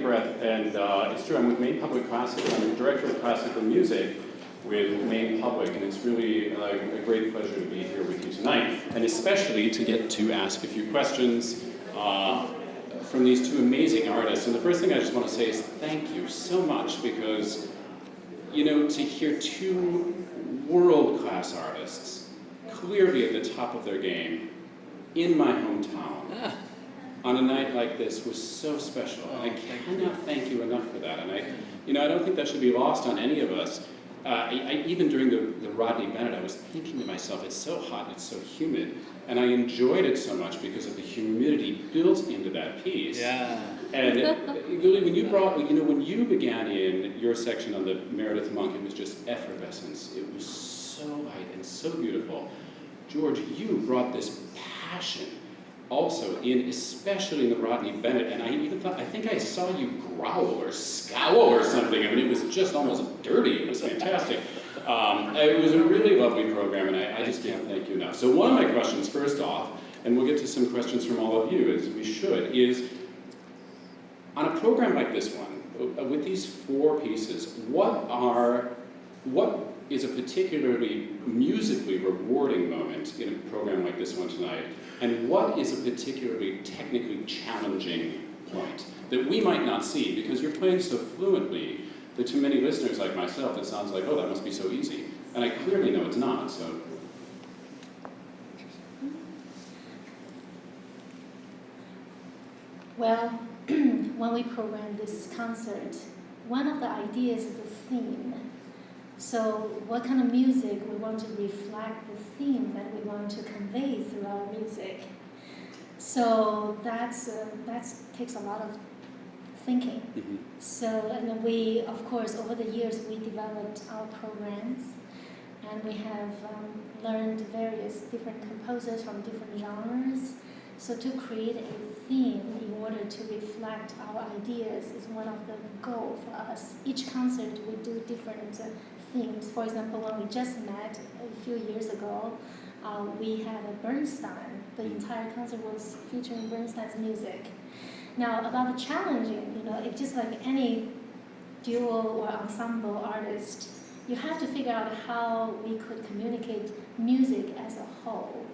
Engebreth, and it's true, I'm with Maine Public Classical. I'm the Director of Classical Music with Maine Public, and it's really a great pleasure to be here with you tonight, and especially to get to ask a few questions from these two amazing artists. And the first thing I just want to say is thank you so much, because, you know, to hear two world-class artists clearly at the top of their game in my hometown on a night like this was so special. And I cannot thank you enough for that. And I don't think that should be lost on any of us. Even during the Rodney Bennett, I was thinking to myself, it's so hot and it's so humid. And I enjoyed it so much because of the humidity built into that piece. Yeah. And Guli, when you began in your section on the Meredith Monk, it was just effervescence. It was so light and so beautiful. George, you brought this passion also in, especially in the Rodney Bennett, and I think I saw you growl or scowl or something. I mean, it was just almost dirty. It was fantastic. It was a really lovely program, and I just can't thank you enough. So one of my questions, first off, and we'll get to some questions from all of you, as we should, is on a program like this one, with these four pieces, what is a particularly musically rewarding moment in a program like this one tonight, and what is a particularly technically challenging point that we might not see because you're playing so fluently that to many listeners like myself it sounds like, oh, that must be so easy, and I clearly know it's not. So well, when we programmed this concert, one of the ideas is the theme. So what kind of music we want to reflect the theme that we want to convey through our music. So that takes a lot of thinking. Mm-hmm. So, and then we, of course, over the years, we developed our programs, and we have learned various different composers from different genres. So to create a theme in order to reflect our ideas is one of the goals for us. Each concert we do different themes. For example, when we just met a few years ago, we had a Bernstein. The entire concert was featuring Bernstein's music. Now, about the challenging, it's just like any duo or ensemble artist, you have to figure out how we could communicate music as a whole.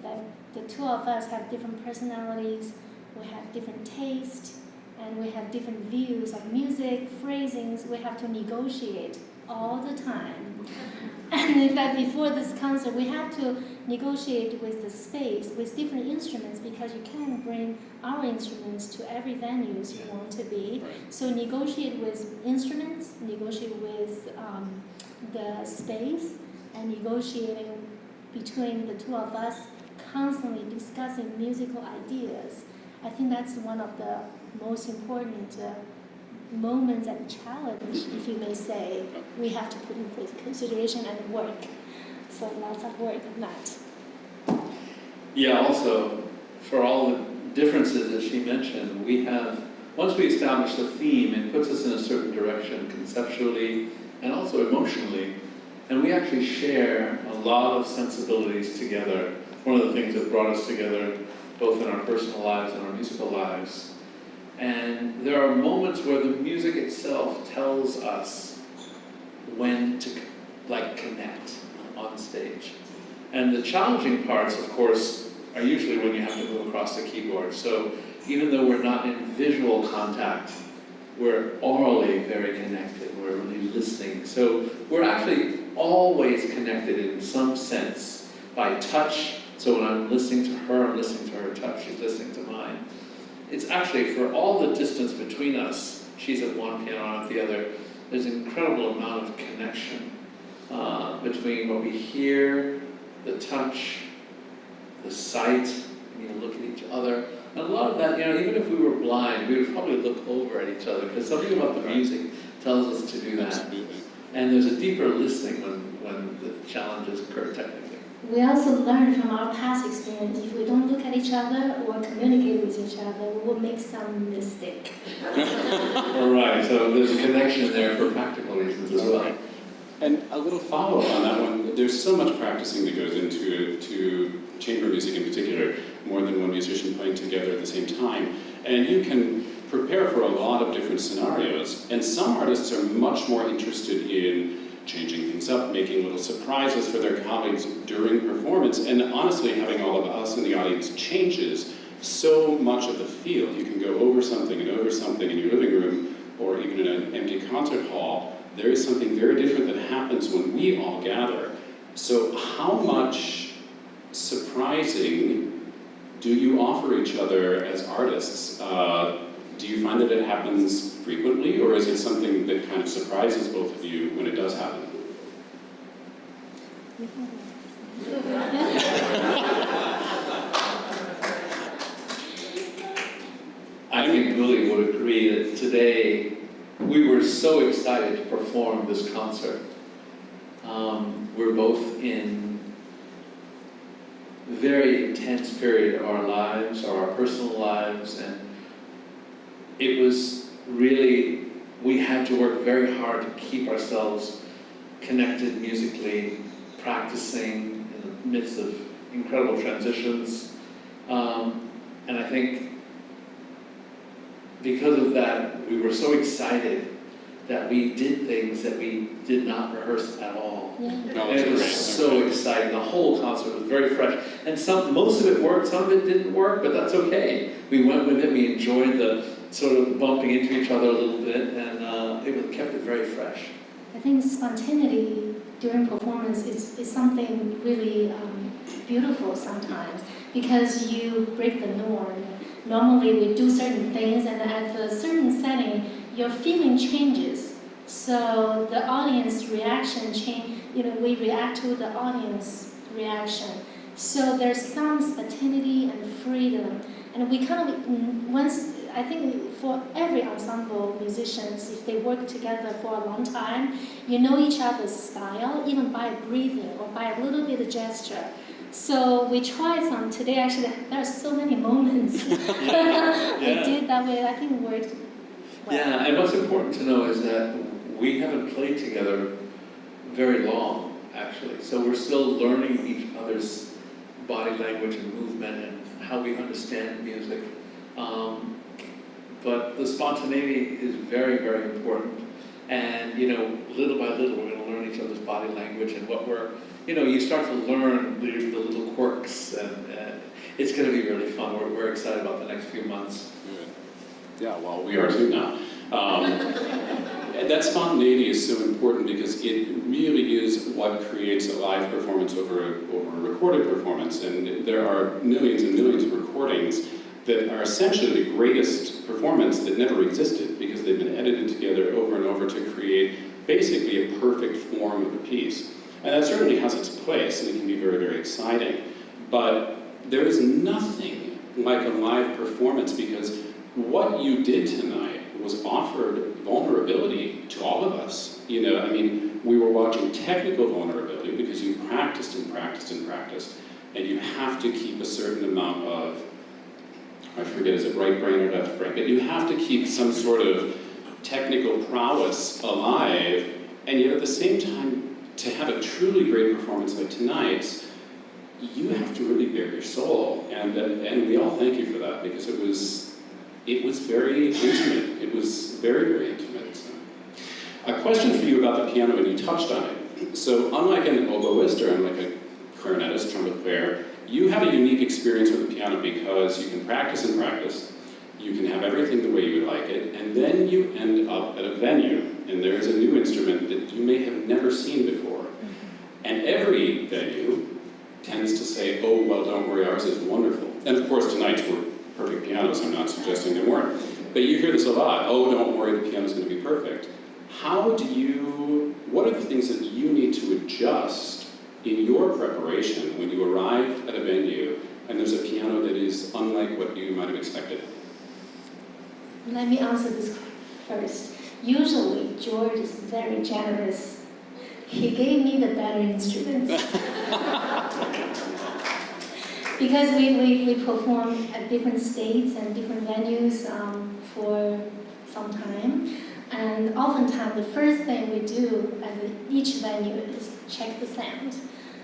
That the two of us have different personalities, we have different tastes, and we have different views of music, phrasings. We have to negotiate all the time. And in fact, before this concert, we have to negotiate with the space, with different instruments, because you can't bring our instruments to every venue you want to be. So negotiate with instruments, negotiate with the space, and negotiating between the two of us, constantly discussing musical ideas. I think that's one of the most important moments and challenge, if you may say, we have to put in consideration and work. So lots of work on that. Yeah, also, for all the differences that she mentioned, we have, once we establish the theme, it puts us in a certain direction conceptually and also emotionally. And we actually share a lot of sensibilities together. One of the things that brought us together, both in our personal lives and our musical lives. And there are moments where the music itself tells us when to connect on stage. And the challenging parts, of course, are usually when you have to move across the keyboard. So even though we're not in visual contact, we're orally very connected. We're really listening. So we're actually always connected in some sense by touch. So when I'm listening to her, I'm listening to her touch, she's listening to mine. It's actually, for all the distance between us, she's at one piano, I'm at the other, there's an incredible amount of connection between what we hear, the touch, the sight, look at each other. And a lot of that, even if we were blind, we would probably look over at each other, because something about the music tells us to do that. And there's a deeper listening when the challenges occur technically. We also learn from our past experience, if we don't look at each other or communicate with each other, we will make some mistake. All right, so there's a connection there for practical reasons as well. And a little follow-up on that one, there's so much practicing that goes into chamber music in particular, more than one musician playing together at the same time. And you can prepare for a lot of different scenarios. And some artists are much more interested in changing things up, making little surprises for their colleagues during performance. And honestly, having all of us in the audience changes so much of the feel. You can go over something and over something in your living room, or even in an empty concert hall. There is something very different that happens when we all gather. So how much surprising do you offer each other as artists? Do you find that it happens frequently, or is it something that kind of surprises both of you when it does happen? I think Guli would agree that today we were so excited to perform this concert. We're both in a very intense period of our lives, or our personal lives, and it was really, we had to work very hard to keep ourselves connected musically, practicing in the midst of incredible transitions. And I think because of that, we were so excited that we did things that we did not rehearse at all. Yeah. And it was so exciting. The whole concert was very fresh. And most of it worked, some of it didn't work, but that's okay. We went with it, we enjoyed the sort of bumping into each other a little bit, and it kept it very fresh. I think spontaneity during performance is something really beautiful sometimes, because you break the norm. Normally we do certain things, and at a certain setting, your feeling changes. So the audience reaction change, we react to the audience reaction. So there's some spontaneity and freedom. And we kind of, I think for every ensemble musicians, if they work together for a long time, you know each other's style, even by breathing or by a little bit of gesture. So we tried some today. Actually, there are so many moments we did that way. I think it worked well. Yeah, and what's important to know is that we haven't played together very long, actually. So we're still learning each other's body language and movement and how we understand music. But the spontaneity is very, very important. And, little by little, we're going to learn each other's body language and what we're, you start to learn the little quirks, and it's going to be really fun. We're excited about the next few months. Good. Yeah, well, we are too now. And that spontaneity is so important because it really is what creates a live performance over a recorded performance. And there are millions and millions of recordings that are essentially the greatest performance that never existed, because they've been edited together over and over to create basically a perfect form of a piece. And that certainly has its place, and it can be very, very exciting. But there is nothing like a live performance, because what you did tonight was offered vulnerability to all of us. We were watching technical vulnerability because you practiced and practiced and practiced, and you have to keep a certain amount of, I forget, is it right brain or left brain? But you have to keep some sort of technical prowess alive, and yet at the same time, to have a truly great performance like tonight's, you have to really bare your soul, and we all thank you for that, because it was very intimate. It was very, very intimate. So. A question for you about the piano, and you touched on it. So unlike an oboist or unlike a clarinetist, trumpet player, you have a unique experience with the piano because you can practice and practice, you can have everything the way you would like it, and then you end up at a venue, and there is a new instrument that you may have never seen before. And every venue tends to say, oh, well, don't worry, ours is wonderful. And of course, tonight's were perfect pianos. I'm not suggesting they weren't. But you hear this a lot, oh, don't worry, the piano's going to be perfect. What are the things that you need to adjust in your preparation when you arrive at a venue and there's a piano that is unlike what you might have expected? Let me answer this first. Usually, George is very generous. He gave me the better instruments. Because we perform at different states and different venues for some time. And oftentimes, the first thing we do at each venue is check the sound.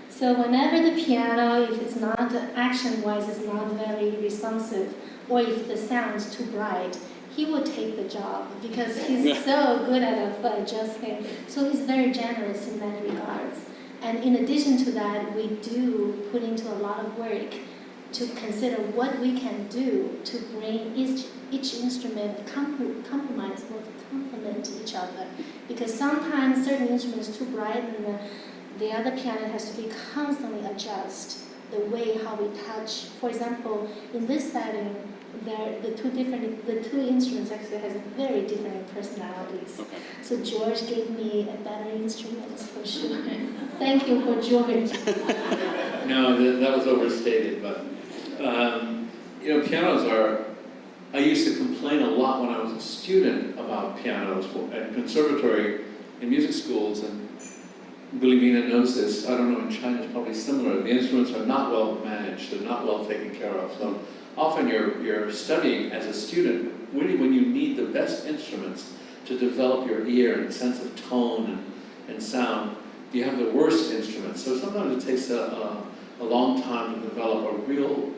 So whenever the piano, if it's not action-wise, it's not very responsive, or if the sound's too bright, he would take the job because he's so good at adjusting. So he's very generous in that regards. And in addition to that, we do put into a lot of work to consider what we can do to bring each instrument complement each other. Because sometimes certain instruments are too bright and the other piano has to be constantly adjust the way how we touch. For example, in this setting, the two instruments actually has very different personalities. Okay. So George gave me a better instrument for sure. Thank you for George. No, that was overstated, but pianos are. I used to complain a lot when I was a student about pianos at conservatory and music schools, and Gulimina knows this. I don't know, in China it's probably similar. The instruments are not well managed, they're not well taken care of. So often you're studying as a student, really when you need the best instruments to develop your ear and sense of tone and sound, you have the worst instruments. So sometimes it takes a long time to develop a real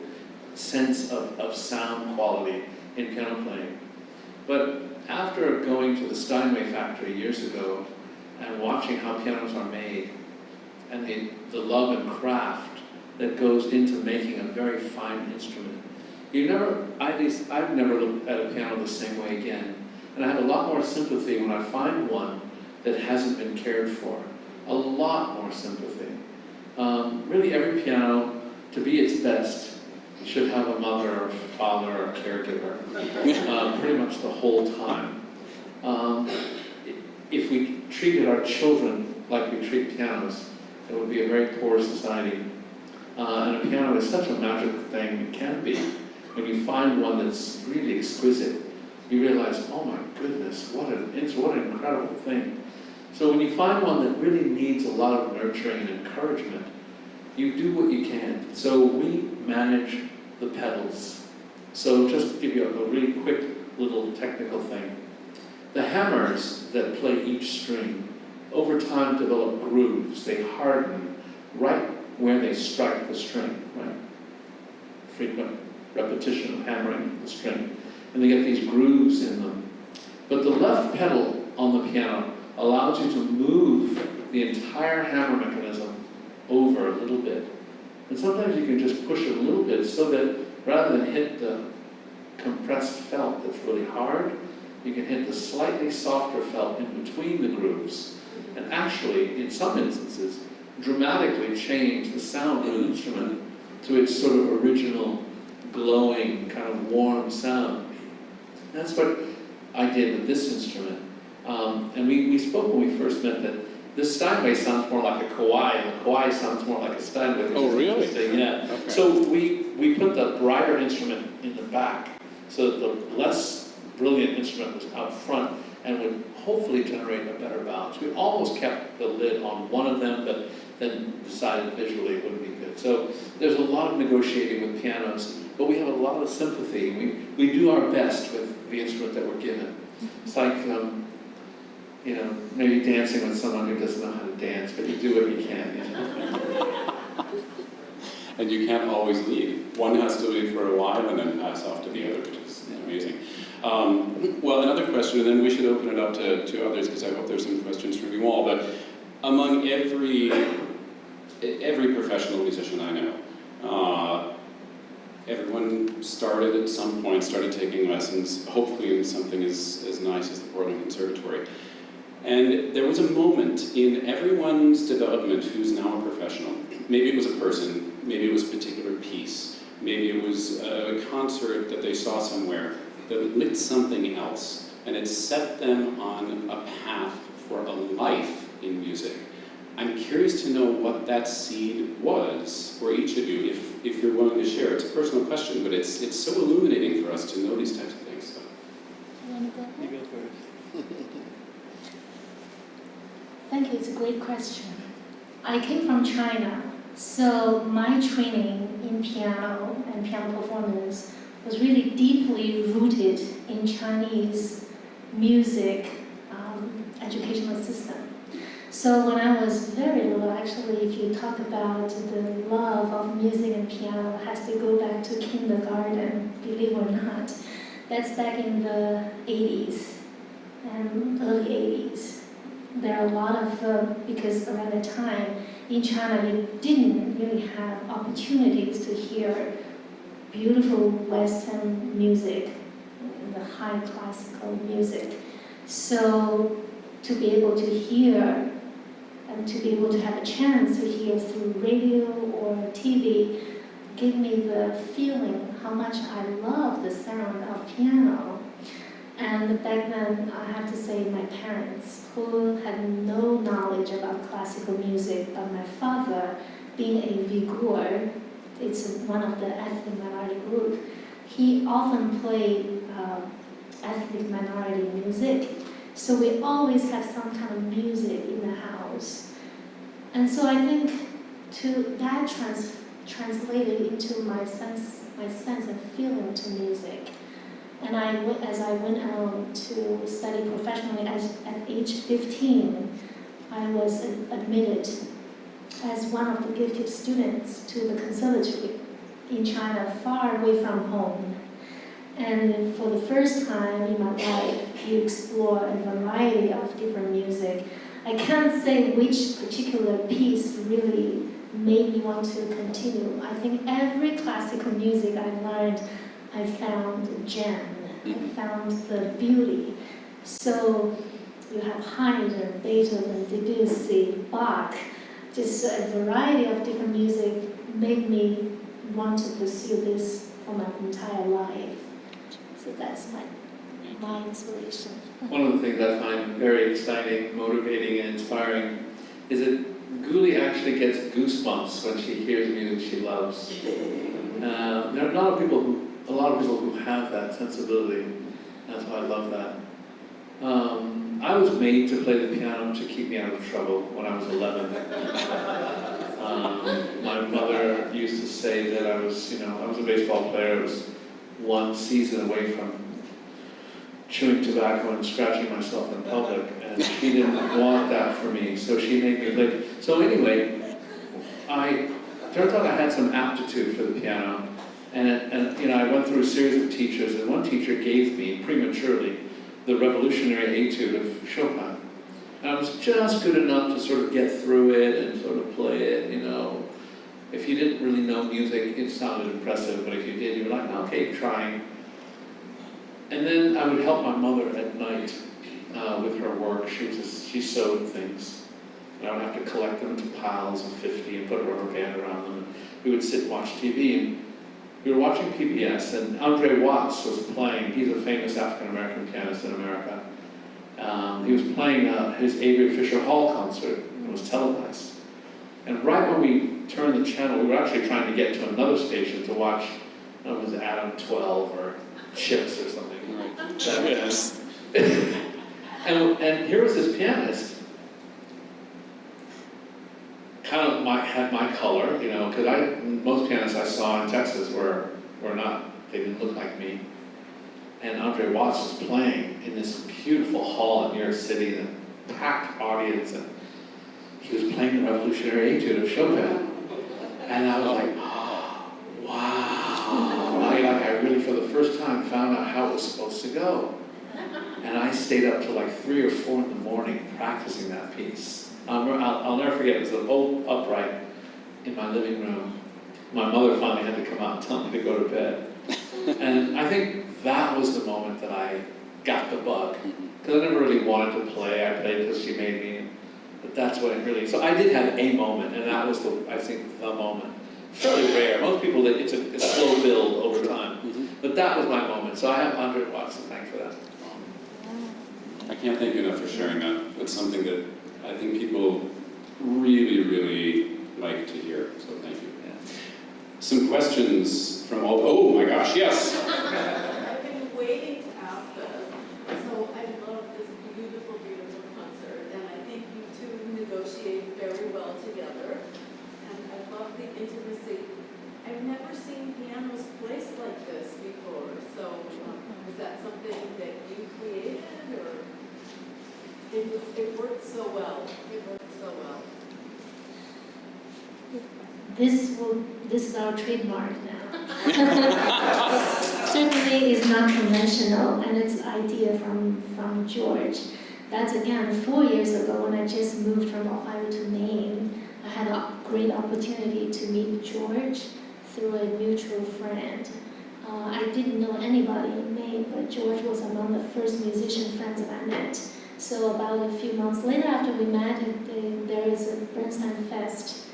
sense of sound quality in piano playing. But after going to the Steinway factory years ago and watching how pianos are made and the love and craft that goes into making a very fine instrument, at least I've never looked at a piano the same way again. And I have a lot more sympathy when I find one that hasn't been cared for. A lot more sympathy. Really every piano, to be its best, should have a mother or father or caregiver pretty much the whole time. If we treated our children like we treat pianos, it would be a very poor society. And a piano is such a magical thing, it can be. When you find one that's really exquisite, you realize, oh my goodness, what an incredible thing. So when you find one that really needs a lot of nurturing and encouragement, you do what you can. So we manage the pedals. So just to give you a really quick little technical thing. The hammers that play each string, over time develop grooves. They harden right where they strike the string, right? Frequent repetition of hammering the string. And they get these grooves in them. But the left pedal on the piano allows you to move the entire hammer mechanism over a little bit. And sometimes you can just push it a little bit so that rather than hit the compressed felt that's really hard, you can hit the slightly softer felt in between the grooves. And actually, in some instances, dramatically change the sound of an instrument to its sort of original, glowing, kind of warm sound. That's what I did with this instrument. And we spoke when we first met that this Steinway sounds more like a Kawai, and the Kawai sounds more like a Steinway. Oh, really? Yeah. Okay. So we put the brighter instrument in the back, so that the less brilliant instrument was out front and would hopefully generate a better balance. We almost kept the lid on one of them, but then decided visually it wouldn't be good. So there's a lot of negotiating with pianos, but we have a lot of sympathy. We do our best with the instrument that we're given. It's like, maybe dancing with someone who doesn't know how to dance, but you do what you can. And you can't always leave. One has to leave for a while and then pass off to the other, which is amazing. Well, another question, and then we should open it up to others, because I hope there's some questions from you all. But among every professional musician I know, everyone started at some point, started taking lessons, hopefully in something as nice as the Bowdoin Conservatory. And there was a moment in everyone's development who's now a professional. Maybe it was a person, maybe it was a particular piece, maybe it was a concert that they saw somewhere that lit something else, and it set them on a path for a life in music. I'm curious to know what that seed was for each of you, if you're willing to share. It's a personal question, but it's so illuminating for us to know these types of things. So. You want to go ahead? You go first. Thank you, it's a great question. I came from China, so my training in piano and piano performance was really deeply rooted in Chinese music educational system. So when I was very little, actually, if you talk about the love of music and piano, it has to go back to kindergarten, believe it or not. That's back in the 80s and early 80s. There are a lot of, because around that time in China, you didn't really have opportunities to hear beautiful Western music, the high classical music. So to be able to hear and to be able to have a chance to hear through radio or TV gave me the feeling how much I love the sound of piano. And back then, I have to say my parents, who had no knowledge about classical music, but my father, being a Uyghur, it's one of the ethnic minority group, he often played ethnic minority music. So we always have some kind of music in the house. And so I think that translated into my sense and feeling to music. And as I went on to study professionally at age 15, I was admitted as one of the gifted students to the conservatory in China, far away from home. And for the first time in my life, you explore a variety of different music. I can't say which particular piece really made me want to continue. I think every classical music I learned, I found a gem. I found the beauty. So you have Haydn, Beethoven, Debussy, Bach, just a variety of different music made me want to pursue this for my entire life. So that's my inspiration. One of the things I find very exciting, motivating, and inspiring is that Guli actually gets goosebumps when she hears music she loves. There are a lot of people who have that sensibility. That's why I love that. I was made to play the piano to keep me out of trouble when I was 11. My mother used to say that I was a baseball player. I was one season away from chewing tobacco and scratching myself in public, and she didn't want that for me, so she made me play. So anyway, turns out I had some aptitude for the piano, and I went through a series of teachers, and one teacher gave me, prematurely, the Revolutionary Etude of Chopin. And I was just good enough to sort of get through it and sort of play it, If you didn't really know music, it sounded impressive, but if you did, you were like, okay, trying. And then I would help my mother at night with her work. She sewed things. And I would have to collect them into piles of 50 and put a rubber band around them. And we would sit and watch TV. And we were watching PBS, and Andre Watts was playing. He's a famous African-American pianist in America. He was playing his Avery Fisher Hall concert. It was televised. And right when we turned the channel, we were actually trying to get to another station to watch, it was Adam 12 or Chips or something. Right. Chips. and here was this pianist, kind of had my color, because most pianists I saw in Texas were not, they didn't look like me. And Andre Watts was playing in this beautiful hall in New York City, and a packed audience, and he was playing the Revolutionary Etude of Chopin. And I was like, oh, wow. I really, for the first time, found out how it was supposed to go. And I stayed up till like 3 or 4 in the morning practicing that piece. I'll never forget, it was an old upright in my living room. My mother finally had to come out and tell me to go to bed. And I think that was the moment that I got the bug. Because I never really wanted to play. I played because she made me. But that's what it really, so I did have a moment, and that was, I think, the moment. Fairly rare. Most people, it's a slow build over time. But that was my moment. So I have 100 watts to thank for that. I can't thank you enough for sharing that. It's something that I think people really, really like to hear. So thank you. Yeah. Some questions from all, oh my gosh, yes. I've been waiting to ask this. So I love this beautiful, beautiful concert, and I think you two negotiate very well together. And I love the intimacy. I've never seen pianos placed like this before. So is that something that you created, or it worked so well? It worked so well. This is our trademark now. certainly is not conventional, and it's an idea from George. That's again 4 years ago when I just moved from Ohio to Maine. I had a great opportunity to meet George through a mutual friend. I didn't know anybody in Maine, but George was among the first musician friends that I met. So about a few months later after we met, there is a Bernstein Fest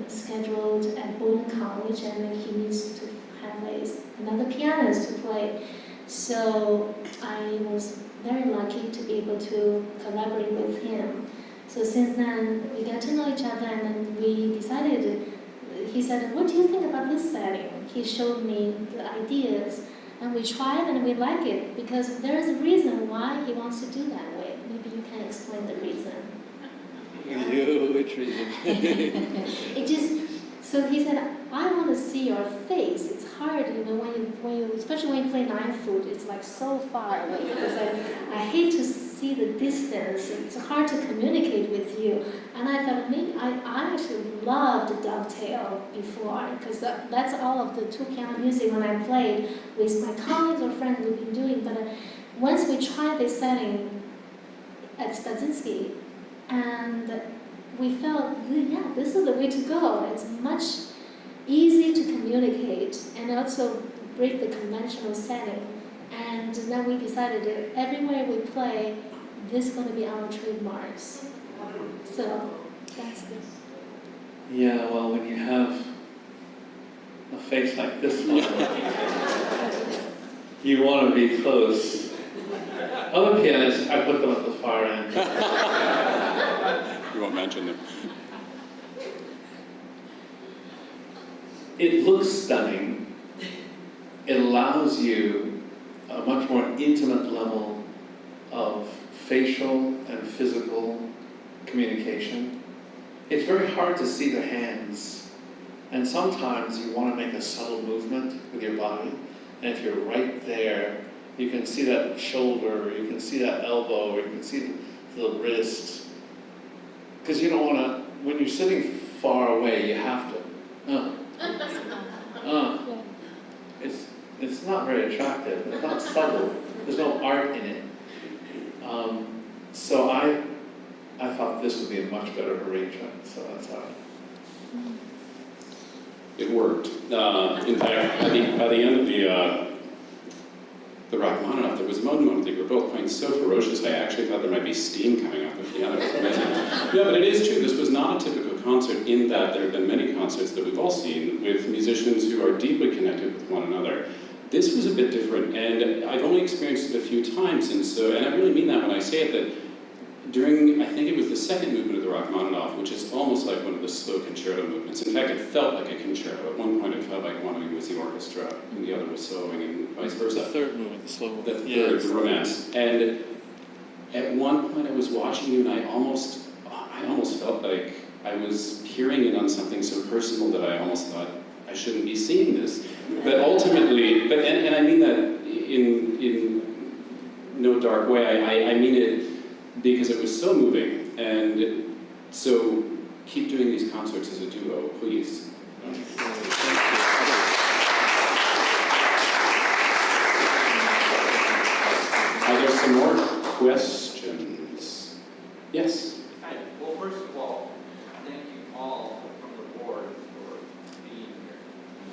scheduled at Bowdoin College, and then he needs to have another pianist to play. So I was very lucky to be able to collaborate with him. So since then, we got to know each other, and then we decided, he said, what do you think about this setting? He showed me the ideas, and we tried and we like it, because there is a reason why he wants to do that way. Maybe you can explain the reason. Which reason? So he said, I want to see your face. It's hard, when you, especially when you play 9th flute, it's like so far away, because I hate to see the distance. It's hard to communicate with you. And I thought, maybe I actually loved dovetail before, because that's all of the 2-piano music when I played with my colleagues or friends we've been doing. But once we tried this setting at Stadzinski, and we felt, yeah, this is the way to go. It's much easier to communicate and also break the conventional setting. And then we decided that everywhere we play, this is going to be our trademarks. So that's this. Yeah, well, when you have a face like this one, you want to be close. Other pianists, I put them at the far end. You won't mention them. It looks stunning. It allows you a much more intimate level of facial and physical communication. It's very hard to see the hands, and sometimes you want to make a subtle movement with your body, and if you're right there, you can see that shoulder, you can see that elbow, or you can see the wrist. Because you don't want to, when you're sitting far away, you have to, It's not very attractive, it's not subtle, there's no art in it. So I thought this would be a much better arrangement, so that's how It worked. In fact, by the end of the Rachmaninoff, there was a moment they were both playing so ferocious, I actually thought there might be steam coming off the piano. It was amazing. Yeah, but it is true, this was not a typical concert in that there have been many concerts that we've all seen with musicians who are deeply connected with one another. This was a bit different, and I've only experienced it a few times, and I really mean that when I say it, that during, I think it was the second movement of the Rachmaninoff, which is almost like one of the slow concerto movements. In fact, it felt like a concerto. At one point, it felt like one of you was the orchestra, and the other was soloing, and vice versa. The third movement, the slow movement. The third, the romance. And at one point, I was watching you, and I almost felt like I was peering in on something so personal that I almost thought, I shouldn't be seeing this. But ultimately, and I mean that in no dark way, I mean it because it was so moving, and so keep doing these concerts as a duo, please. Thank you. Are there some more questions? Yes? Hi. Well, first of all, thank you all from the board for being here.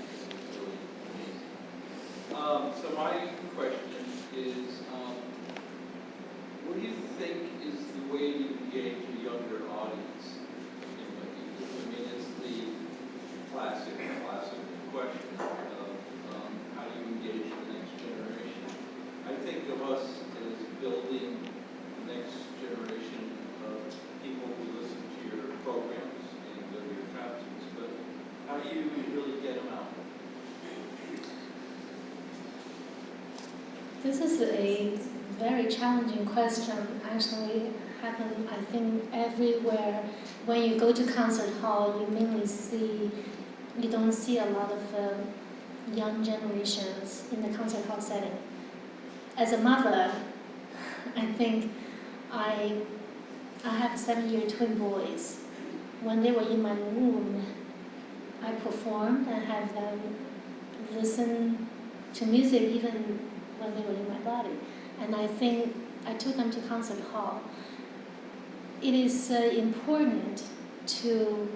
It's really amazing. So my question is, what do you think is the way to engage a younger audience in what you do? I mean, it's the classic question of how do you engage the next generation? I think of us as building the next generation of people who listen to your programs and go to your concerts, but how do you really get them out? This is a very challenging question. Actually, happen I think everywhere. When you go to concert hall, you don't see a lot of young generations in the concert hall setting. As a mother, I think I have 7-year twin boys. When they were in my womb, I performed and have them listen to music even when they were in my body. And I think I took them to concert hall. It is important to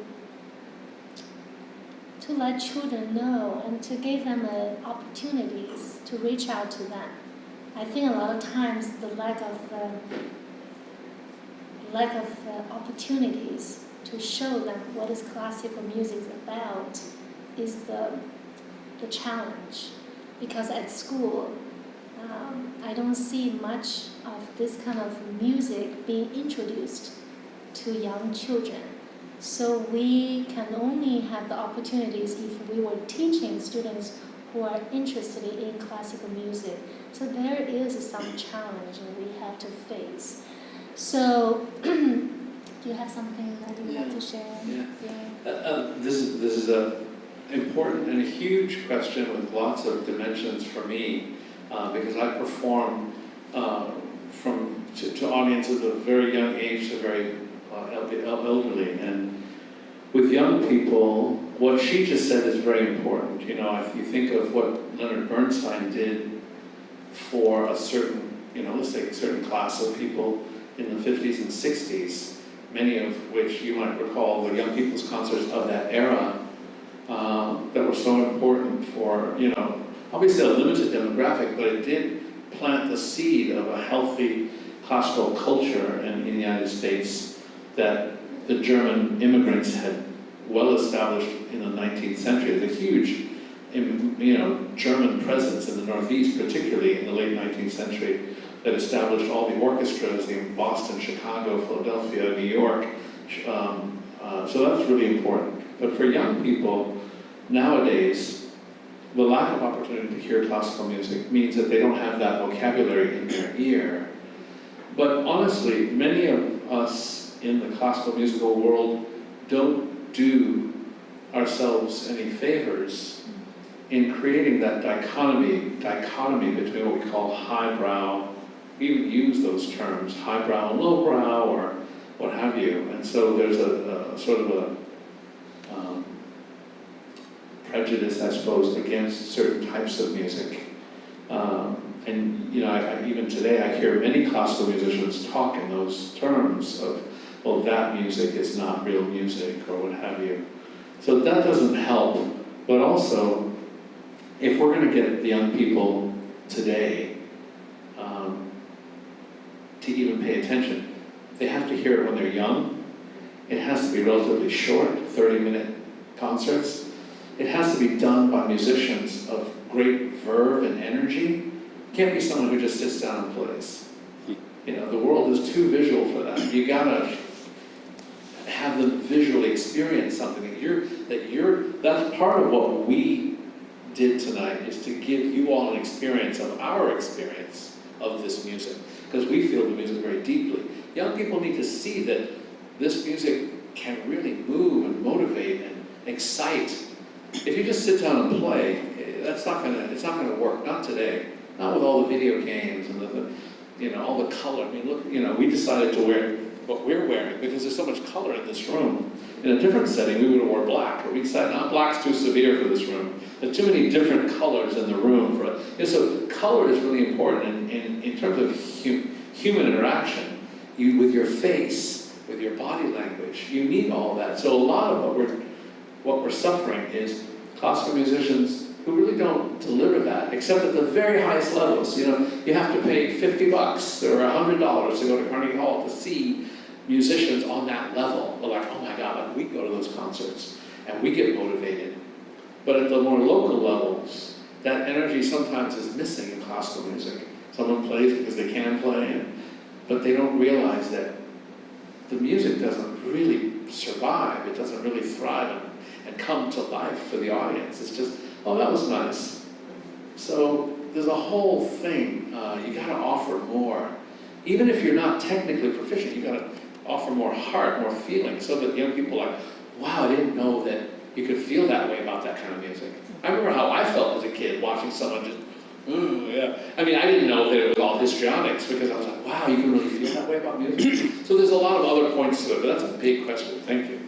let children know and to give them opportunities to reach out to them. I think a lot of times the lack of opportunities to show them what is classical music about is the challenge. Because at school, I don't see much of this kind of music being introduced to young children. So we can only have the opportunities if we were teaching students who are interested in classical music. So there is some challenge that we have to face. So, do you have something that you'd like to share? Yeah. This is a important and a huge question with lots of dimensions for me, because I perform to audiences of very young age to very elderly, and with young people, what she just said is very important. You know, if you think of what Leonard Bernstein did for a certain, let's say a certain class of people in the 50s and 60s, many of which you might recall the young people's concerts of that era, that were so important for, obviously a limited demographic, but it did plant the seed of a healthy classical culture in the United States that the German immigrants had well established in the 19th century. There's a huge, German presence in the Northeast, particularly in the late 19th century, that established all the orchestras in Boston, Chicago, Philadelphia, New York. So that's really important. But for young people, nowadays, the lack of opportunity to hear classical music means that they don't have that vocabulary in their ear. But honestly, many of us in the classical musical world don't do ourselves any favors in creating that dichotomy between what we call highbrow, we even use those terms, highbrow and lowbrow, or what have you. And so there's a sort of a prejudice, I suppose, against certain types of music. And even today I hear many classical musicians talk in those terms of, well, that music is not real music, or what have you. So that doesn't help. But also, if we're going to get the young people today to even pay attention, they have to hear it when they're young. It has to be relatively short, 30-minute concerts. It has to be done by musicians of great verve and energy. It can't be someone who just sits down and plays. The world is too visual for that. You gotta have them visually experience something. That's part of what we did tonight, is to give you all an experience of our experience of this music, because we feel the music very deeply. Young people need to see that this music can really move and motivate and excite. If you just sit down and play, it's not gonna work. Not today. Not with all the video games and all the color. I mean, look, we decided to wear what we're wearing because there's so much color in this room. In a different setting, we would have worn black, but we decided, no, black's too severe for this room. There's too many different colors in the room for it. So color is really important in terms of human interaction. With your face, with your body language, you need all of that. So a lot of what we're suffering is classical musicians who really don't deliver that, except at the very highest levels. You have to pay $50 or $100 to go to Carnegie Hall to see musicians on that level. We're like, oh my God, we go to those concerts and we get motivated. But at the more local levels, that energy sometimes is missing in classical music. Someone plays because they can play, but they don't realize that the music doesn't really survive. It doesn't really thrive and come to life for the audience. It's just, oh, that was nice. So there's a whole thing. You got to offer more. Even if you're not technically proficient, you got to offer more heart, more feeling, so that young people are like, wow, I didn't know that you could feel that way about that kind of music. I remember how I felt as a kid watching someone just, yeah. I mean, I didn't know that it was all histrionics, because I was like, wow, you can really feel that way about music? So there's a lot of other points to it, but that's a big question. Thank you.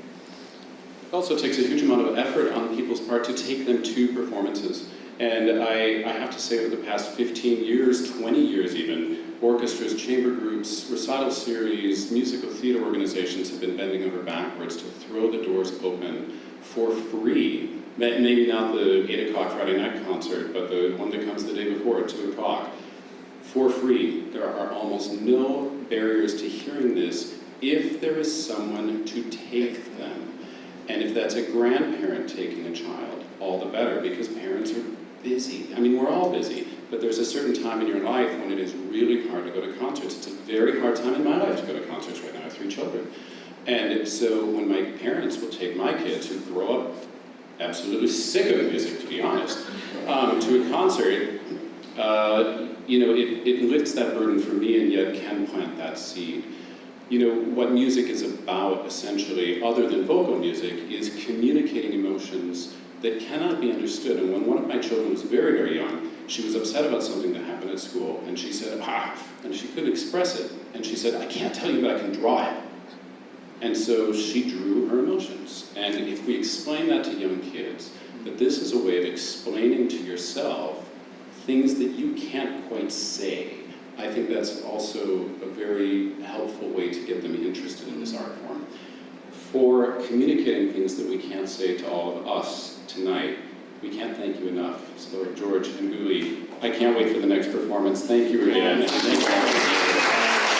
It also takes a huge amount of effort on people's part to take them to performances. And I have to say, over the past 15 years, 20 years even, orchestras, chamber groups, recital series, musical theater organizations have been bending over backwards to throw the doors open for free. Maybe not the 8 o'clock Friday night concert, but the one that comes the day before at 2 o'clock. For free. There are almost no barriers to hearing this if there is someone to take them. And if that's a grandparent taking a child, all the better, because parents are busy. I mean, we're all busy, but there's a certain time in your life when it is really hard to go to concerts. It's a very hard time in my life to go to concerts right now. I have 3 children. And so when my parents will take my kids, who grow up absolutely sick of music, to be honest, to a concert, you know, it lifts that burden for me and yet can plant that seed. You know, what music is about, essentially, other than vocal music, is communicating emotions that cannot be understood. And when one of my children was very, very young, she was upset about something that happened at school, and she said, and she couldn't express it. And she said, I can't tell you, but I can draw it. And so she drew her emotions. And if we explain that to young kids, that this is a way of explaining to yourself things that you can't quite say, I think that's also a very helpful way to get them interested in this art form. For communicating things that we can't say to all of us tonight, we can't thank you enough. So George and Guli, I can't wait for the next performance. Thank you again. And thank you.